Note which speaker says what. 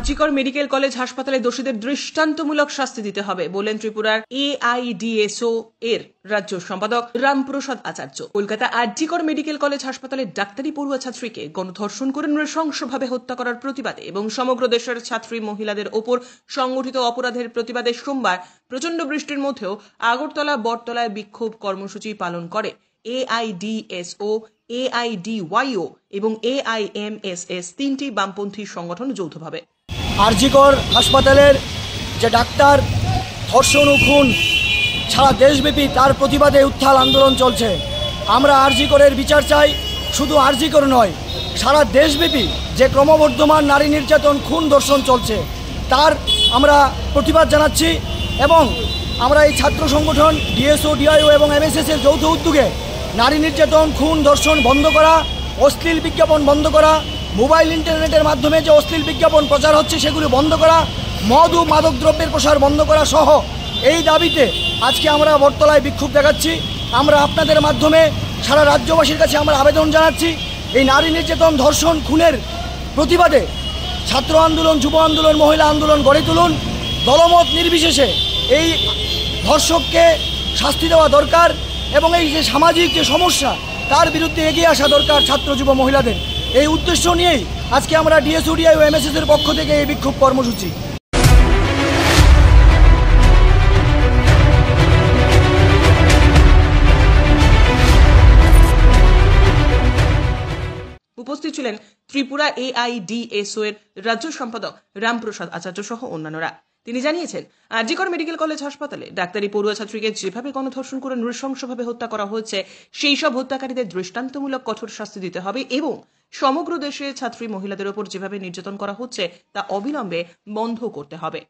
Speaker 1: RG Kar medical college হাসপাতালে দোষীদের দৃষ্টান্তমূলক শাস্তি দিতে হবে বলেন ত্রিপুরার এআইডিএসও এর রাজ্য সম্পাদক রামপ্রসাদ আচার্য। কলকাতা আরজিকর মেডিকেল কলেজ হাসপাতালে ডাক্তারি পড়ুয়া ছাত্রীকে গণধর্ষণ করে নৃশংসভাবে হত্যা করার প্রতিবাদে এবং সমগ্র দেশের ছাত্রী মহিলাদের ওপর সংগঠিত অপরাধের প্রতিবাদে সোমবার প্রচন্ড বৃষ্টির মধ্যেও আগরতলা বটতলায় বিক্ষোভ কর্মসূচি পালন করে এআইডিএসও, এআইডিওয়াইও এবং এআইএমএসএস তিনটি বামপন্থী সংগঠন যৌথভাবে।
Speaker 2: আরজিকর হাসপাতালের যে ডাক্তার ধর্ষণ ও খুন সারা দেশব্যাপী তার প্রতিবাদে উত্থাল আন্দোলন চলছে। আমরা আরজিকরের বিচার চাই, শুধু আরজিকর নয়, সারা দেশব্যাপী যে ক্রমবর্ধমান নারী নির্যাতন খুন ধর্ষণ চলছে তার আমরা প্রতিবাদ জানাচ্ছি এবং আমরা এই ছাত্র সংগঠন ডিএসও, ডিআইও এবং এমএসএসের যৌথ উদ্যোগে নারী নির্যাতন খুন ধর্ষণ বন্ধ করা, অশ্লীল বিজ্ঞাপন বন্ধ করা, মোবাইল ইন্টারনেটের মাধ্যমে যে অশ্লীল বিজ্ঞাপন প্রচার হচ্ছে সেগুলি বন্ধ করা, মদ ও মাদক দ্রব্যের প্রসার বন্ধ করা সহ এই দাবিতে আজকে আমরা বটতলায় বিক্ষোভ দেখাচ্ছি। আমরা আপনাদের মাধ্যমে সারা রাজ্যবাসীর কাছে আমরা আবেদন জানাচ্ছি, এই নারী নির্যাতন ধর্ষণ খুনের প্রতিবাদে ছাত্র আন্দোলন, যুব আন্দোলন, মহিলা আন্দোলন গড়ে তুলুন। দলমত নির্বিশেষে এই ধর্ষককে শাস্তি দেওয়া দরকার এবং এই যে সামাজিক যে সমস্যা তার বিরুদ্ধে এগিয়ে আসা দরকার ছাত্র যুব মহিলাদের। এই উদ্দেশ্য নিয়েই আজকে আমরা ডিএসও, ডিআই ও এমএসএস এর পক্ষ থেকে এই বিক্ষোভ কর্মসূচি।
Speaker 1: উপস্থিত ছিলেন ত্রিপুরা এআইডিএসও এর রাজ্য সম্পাদক রামপ্রসাদ আচার্য সহ অন্যান্যরা। তিনি জানিয়েছেন, আরজিকর মেডিকেল কলেজ হাসপাতালে ডাক্তারি পড়ুয়া ছাত্রীকে যেভাবে গণধর্ষণ করে নৃশংসভাবে হত্যা করা হয়েছে সেই সব হত্যাকারীদের দৃষ্টান্তমূলক কঠোর শাস্তি দিতে হবে এবং সমগ্র দেশে ছাত্রী মহিলাদের ওপর যেভাবে নির্যাতন করা হচ্ছে তা অবিলম্বে বন্ধ করতে হবে।